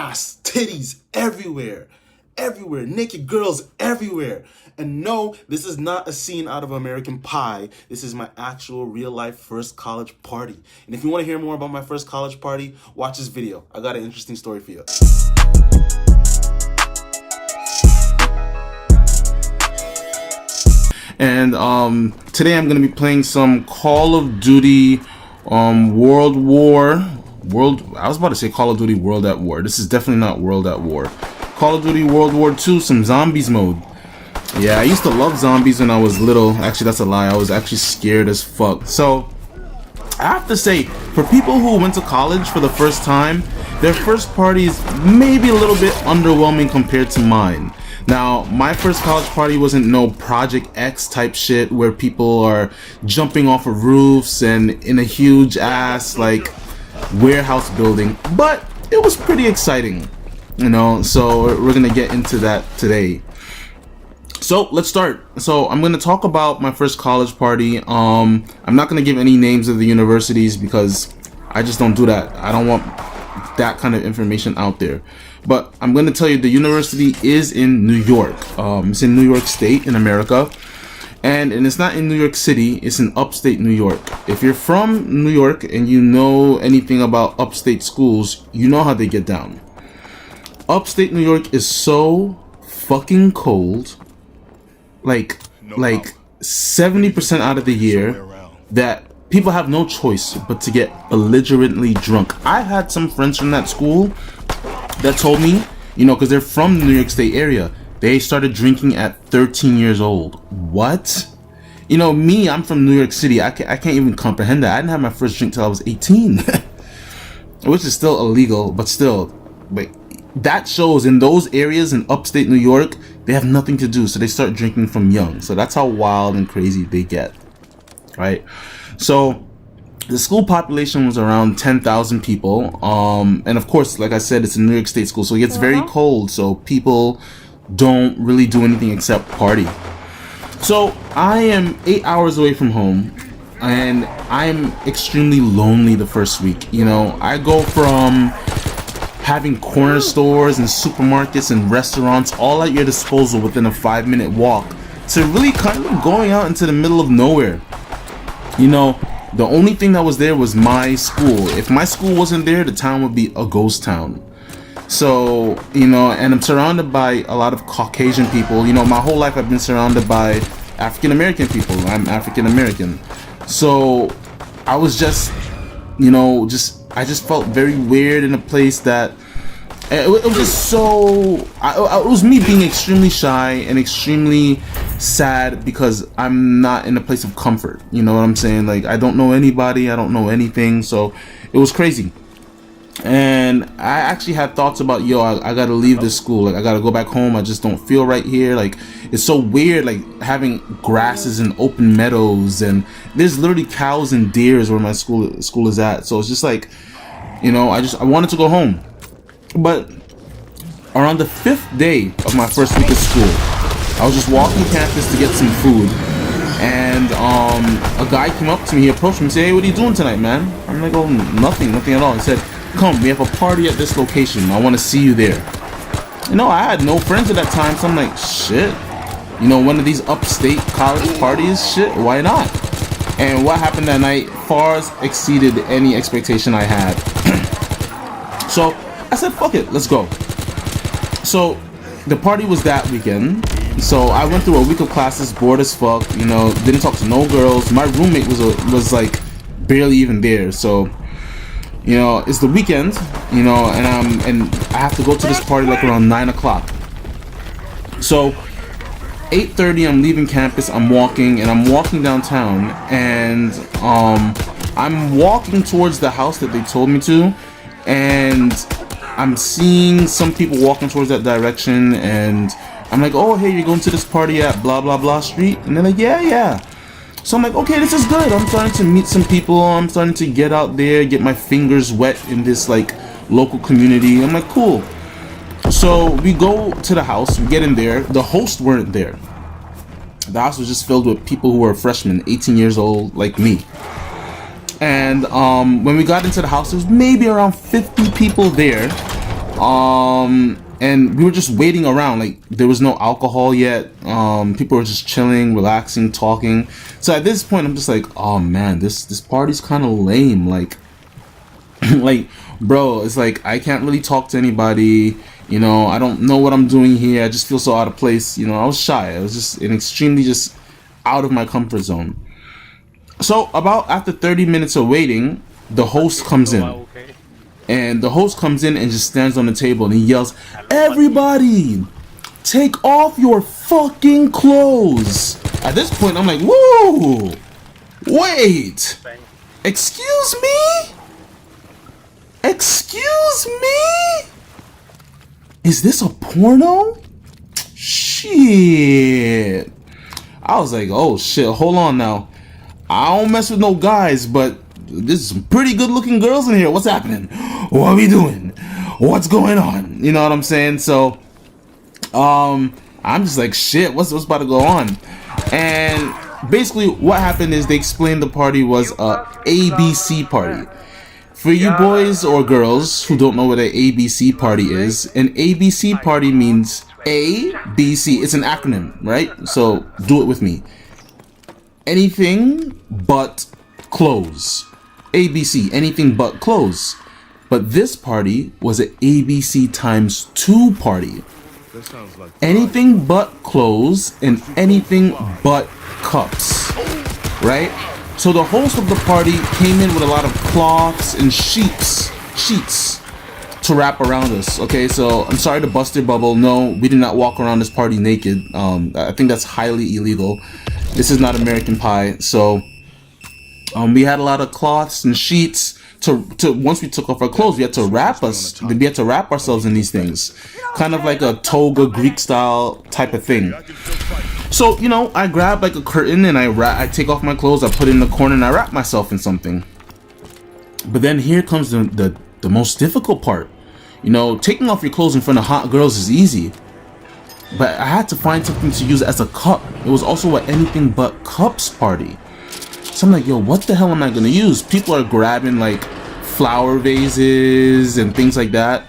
ass, titties everywhere. Everywhere, naked girls everywhere. And no, this is not a scene out of American Pie. This is my actual real life first college party. And if you want to hear more about my first college party, watch this video. I got an interesting story for you. And today I'm gonna be playing some Call of Duty I was about to say Call of Duty World at War. This is definitely not World at War. Call of Duty World War II, some zombies mode. Yeah, I used to love zombies when I was little. Actually, that's a lie. I was actually scared as fuck. So I have to say, for people who went to college for the first time, their first party is maybe a little bit underwhelming compared to mine. Now, my first college party wasn't no Project X type shit where people are jumping off of roofs and in a huge ass like warehouse building, but it was pretty exciting, you know. So we're gonna get into that today. So let's start. So I'm gonna talk about my first college party. I'm not gonna give any names of the universities because I just don't do that. I don't want that kind of information out there. But I'm going to tell you the university is in New York. It's in New York State in America. And it's not in New York City. It's in upstate New York. If you're from New York and you know anything about upstate schools, you know how they get down. Upstate New York is so fucking cold. Like 70% out of the year that people have no choice but to get belligerently drunk. I had some friends from that school that told me, you know, because they're from the New York State area, they started drinking at 13 years old. What? You know, me, I'm from New York City. I can't even comprehend that. I didn't have my first drink till I was 18, which is still illegal, but still. But that shows in those areas in upstate New York, they have nothing to do, so they start drinking from young. So that's how wild and crazy they get, right? So the school population was around 10,000 people, and of course, like I said, it's a New York State school, so it gets very cold, so people don't really do anything except party. So I am 8 hours away from home, and I'm extremely lonely the first week. You know, I go from having corner stores and supermarkets and restaurants all at your disposal within a 5-minute walk to really kind of going out into the middle of nowhere. You know, the only thing that was there was my school. If my school wasn't there, the town would be a ghost town. So, you know, and I'm surrounded by a lot of Caucasian people. You know, my whole life I've been surrounded by African American people. I'm African American. So I was just, you know, I just felt very weird in a place that it was just so it was me being extremely shy and extremely sad because I'm not in a place of comfort. You know what I'm saying? Like, I don't know anybody, I don't know anything, so it was crazy. And I actually had thoughts about, yo, I gotta leave this school. Like, I gotta go back home. I just don't feel right here. Like, it's so weird, like having grasses and open meadows, and there's literally cows and deers where my school is at. So it's just like, you know, I wanted to go home. But around the 5th day of my first week of school, I was just walking campus to get some food, and a guy came up to me. He approached me and said, "Hey, what are you doing tonight, man?" I'm like, "Oh, nothing at all." He said, "Come, we have a party at this location. I want to see you there." You know, I had no friends at that time, so I'm like, shit. You know, one of these upstate college parties, shit, why not? And what happened that night far exceeded any expectation I had. So I said, fuck it, let's go. So the party was that weekend. So I went through a week of classes, bored as fuck, you know, didn't talk to no girls. My roommate was like barely even there. So, you know, it's the weekend, you know, and I have to go to this party like around 9 o'clock. So 8:30, I'm leaving campus. I'm walking downtown, and I'm walking towards the house that they told me to, and I'm seeing some people walking towards that direction, and I'm like, "Oh, hey, you're going to this party at blah blah blah street?" And they're like, yeah. So I'm like, okay, this is good. I'm starting to meet some people. I'm starting to get out there, get my fingers wet in this like local community. I'm like, cool. So we go to the house, we get in there. The hosts weren't there. The house was just filled with people who were freshmen, 18 years old, like me. And when we got into the house, there was maybe around 50 people there. And we were just waiting around. Like, there was no alcohol yet. People were just chilling, relaxing, talking. So at this point, I'm just like, oh man, this party's kind of lame. Like, like, bro, it's like I can't really talk to anybody. You know, I don't know what I'm doing here. I just feel so out of place. You know, I was shy. I was just extremely just out of my comfort zone. So about after 30 minutes of waiting, the host comes in. And the host comes in and just stands on the table and he yells, "Everybody, take off your fucking clothes." At this point, I'm like, whoa, wait, excuse me? Excuse me? Is this a porno? Shit. I was like, oh shit, hold on now. I don't mess with no guys, but there's some pretty good looking girls in here. What's happening? What are we doing? What's going on? You know what I'm saying? So I'm just like, shit, what's about to go on? And basically what happened is they explained the party was a ABC party. For you boys or girls who don't know what an ABC party is, an ABC party means ABC. It's an acronym, right? So do it with me. Anything but clothes. ABC, anything but clothes. But this party was an ABC times 2 party. Anything but clothes and anything but cups, right? So the host of the party came in with a lot of cloths and sheets to wrap around us. Okay, so I'm sorry to bust your bubble. No, we did not walk around this party naked. I think that's highly illegal. This is not American Pie. So we had a lot of cloths and sheets to once we took off our clothes, we had to wrap ourselves in these things, kind of like a toga Greek style type of thing. So, you know, I grab like a curtain and I take off my clothes, I put it in the corner and I wrap myself in something. But then here comes the most difficult part. You know, taking off your clothes in front of hot girls is easy, but I had to find something to use as a cup. It was also an anything but cups party. So I'm like, yo, what the hell am I gonna use? People are grabbing like flower vases and things like that.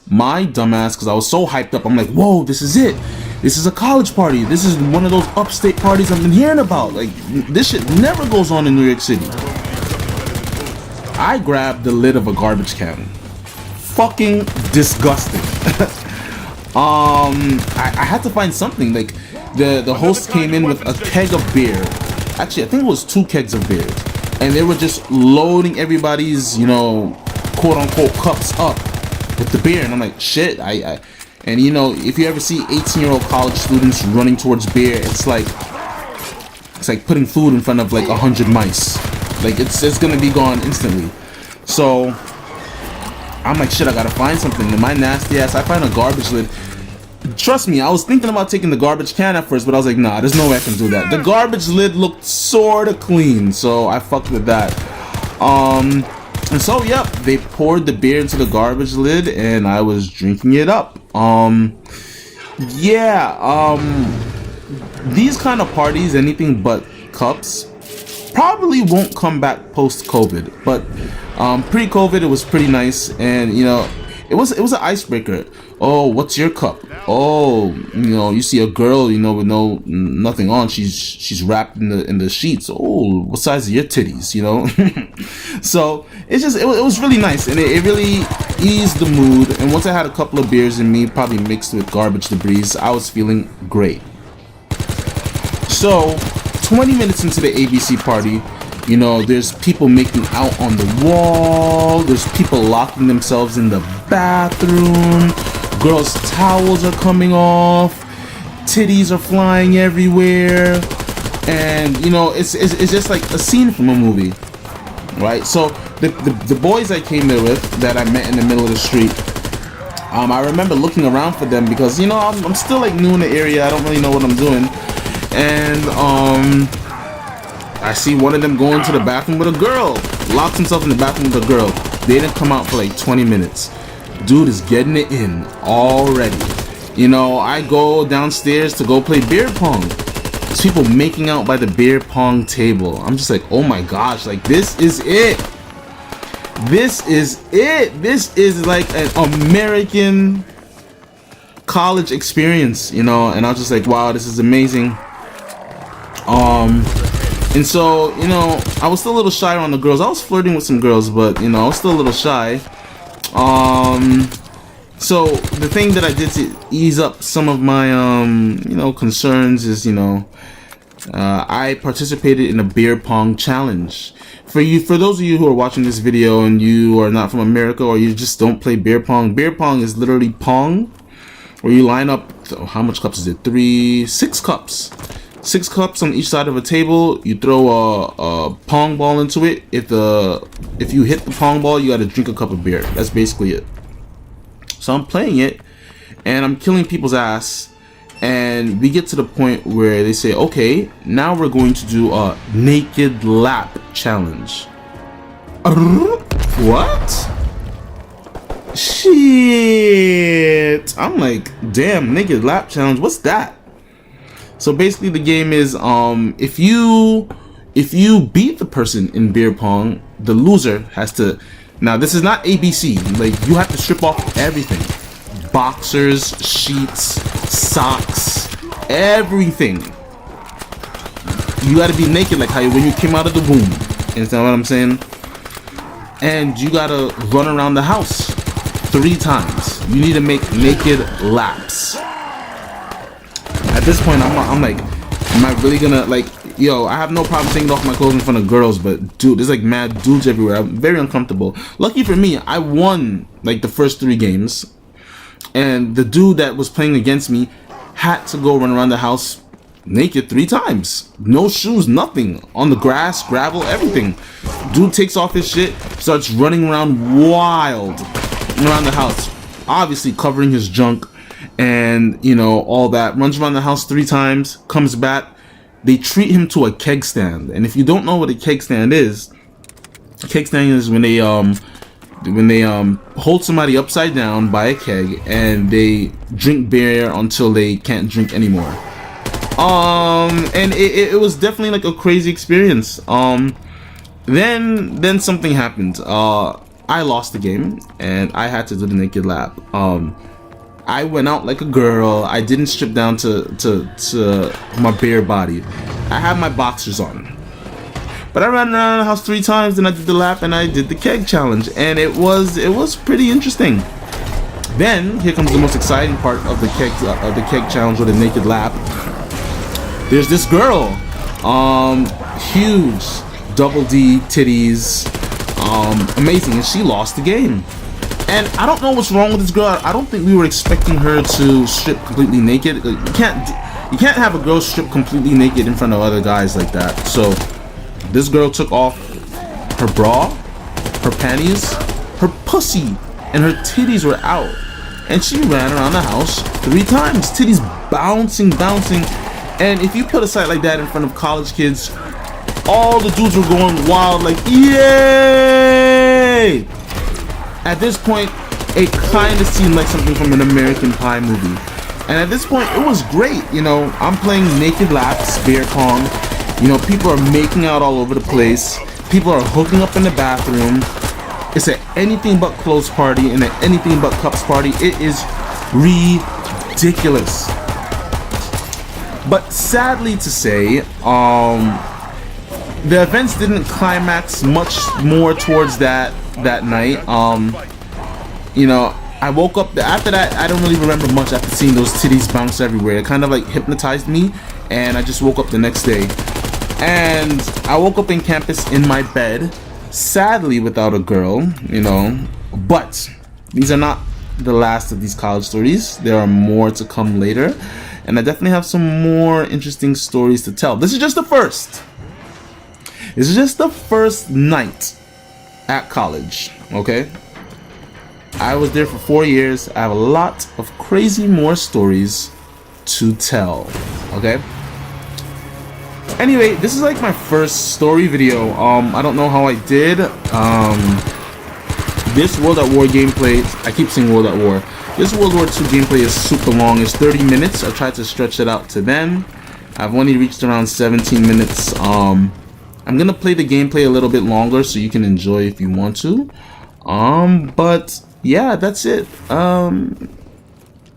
My dumbass, because I was so hyped up, I'm like, whoa, this is it. This is a college party. This is one of those upstate parties I've been hearing about. Like, this shit never goes on in New York City. I grabbed the lid of a garbage can. Fucking disgusting. I had to find something. Like, the host came in with a keg of beer. Actually, I think it was 2 kegs of beer. And they were just loading everybody's, you know, quote-unquote cups up with the beer. And I'm like, shit, and you know, if you ever see 18-year-old college students running towards beer, it's like putting food in front of like 100 mice. Like, it's gonna be gone instantly. So I'm like, shit, I gotta find something. And my nasty ass, I find a garbage lid. Trust me, I was thinking about taking the garbage can at first, but I was like, nah, there's no way I can do that. The garbage lid looked sorta clean, so I fucked with that. And so, yep, they poured the beer into the garbage lid, and I was drinking it up. These kind of parties, anything but cups, probably won't come back post-COVID. But pre-COVID, it was pretty nice, and you know, it was an icebreaker. Oh, what's your cup? Oh, you know, you see a girl, you know, with nothing on. She's wrapped in the sheets. Oh, what size are your titties? You know. So it was really nice, and it really eased the mood. And once I had a couple of beers in me, probably mixed with garbage debris, I was feeling great. So 20 minutes into the ABC party, you know, there's people making out on the wall. There's people locking themselves in the bathroom. Girls' towels are coming off. Titties are flying everywhere. And, you know, it's just like a scene from a movie, right? So the boys I came there with that I met in the middle of the street, I remember looking around for them because, you know, I'm still like new in the area. I don't really know what I'm doing. And I see one of them going to the bathroom with a girl. Locks himself in the bathroom with a girl. They didn't come out for like 20 minutes. Dude is getting it in already. You know, I go downstairs to go play beer pong. There's people making out by the beer pong table. I'm just like, oh my gosh, like this is it. This is it. This is like an American college experience, you know, and I was just like, wow, this is amazing. And so, you know, I was still a little shy around the girls. I was flirting with some girls, but, you know, I was still a little shy. So the thing that I did to ease up some of my, you know, concerns is, you know, I participated in a beer pong challenge. For those of you who are watching this video and you are not from America or you just don't play beer pong is literally Pong, where you line up, how much cups is it? 6 cups. 6 cups on each side of a table. You throw a pong ball into it. If you hit the pong ball, you got to drink a cup of beer. That's basically it. So I'm playing it, and I'm killing people's ass. And we get to the point where they say, okay, now we're going to do a naked lap challenge. What? Shit. I'm like, damn, naked lap challenge. What's that? So basically the game is, if you beat the person in beer pong, the loser has to, now this is not ABC, like you have to strip off everything. Boxers, sheets, socks, everything. You gotta be naked like how when you came out of the womb. You understand what I'm saying? And you gotta run around the house 3 times. You need to make naked laps. At this point, I'm like, am I really gonna, like, yo, I have no problem taking off my clothes in front of girls, but dude, there's like mad dudes everywhere. I'm very uncomfortable. Lucky for me, I won like the first 3 games. And the dude that was playing against me had to go run around the house naked 3 times. No shoes, nothing. On the grass, gravel, everything. Dude takes off his shit, starts running around wild around the house. Obviously covering his junk and, you know, all that. Runs around the house 3 times, comes back. They treat him to a keg stand. And if you don't know what a keg stand is when they hold somebody upside down by a keg and they drink beer until they can't drink anymore. And it was definitely like a crazy experience. Then something happened. I lost the game and I had to do the naked lap. I went out like a girl. I didn't strip down to my bare body. I had my boxers on. But I ran around the house 3 times, and I did the lap, and I did the keg challenge, and it was pretty interesting. Then here comes the most exciting part of the keg challenge, or the naked lap. There's this girl, huge, double D titties, amazing, and she lost the game. And I don't know what's wrong with this girl. I don't think we were expecting her to strip completely naked. You can't have a girl strip completely naked in front of other guys like that. So this girl took off her bra, her panties, her pussy, and her titties were out. And she ran around the house 3 times, titties bouncing. And if you put a sight like that in front of college kids, all the dudes were going wild like, yay! At this point, it kind of seemed like something from an American Pie movie. And at this point, it was great. You know, I'm playing naked laps, beer pong. You know, people are making out all over the place. People are hooking up in the bathroom. It's an anything but clothes party and an anything but cups party. It is ridiculous. But sadly to say, the events didn't climax much more towards that night. You know, I woke up after that. I don't really remember much after seeing those titties bounce everywhere. It kind of like hypnotized me, and I just woke up the next day. And I woke up in campus in my bed, sadly without a girl, you know. But these are not the last of these college stories. There are more to come later, and I definitely have some more interesting stories to tell. This is just the first. This is just the first night at college, okay? I was there for 4 years. I have a lot of crazy more stories to tell, okay? Anyway, this is like my first story video. I don't know how I did. This World at War gameplay, I keep saying World at War. This World War II gameplay is super long. It's 30 minutes. I tried to stretch it out to then. I've only reached around 17 minutes. I'm gonna play the gameplay a little bit longer so you can enjoy if you want to. But yeah, that's it.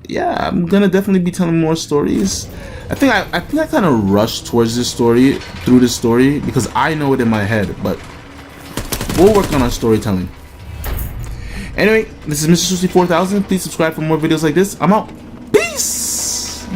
Yeah, I'm gonna definitely be telling more stories. I think I kind of rushed towards this story, through this story, because I know it in my head, but we'll work on our storytelling. Anyway, this is Mr. Sushi 4000. Please subscribe for more videos like this. I'm out. Peace!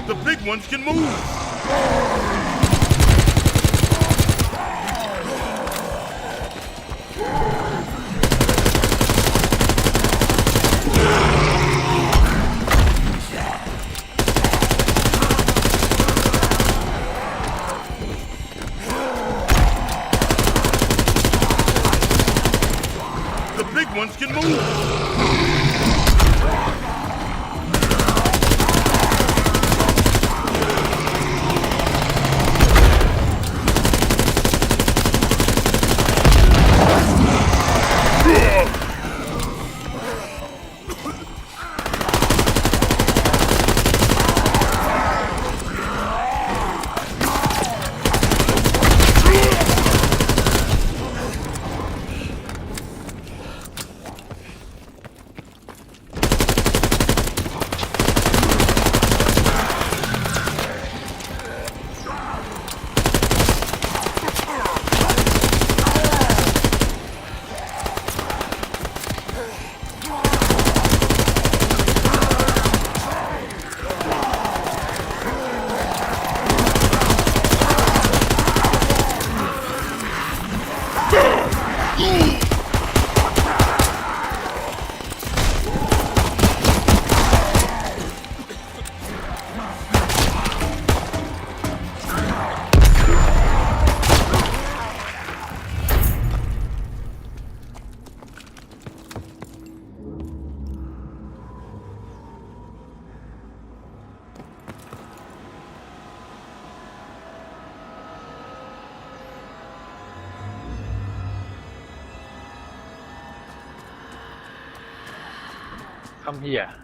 The big ones can move! The big ones can move! Come here.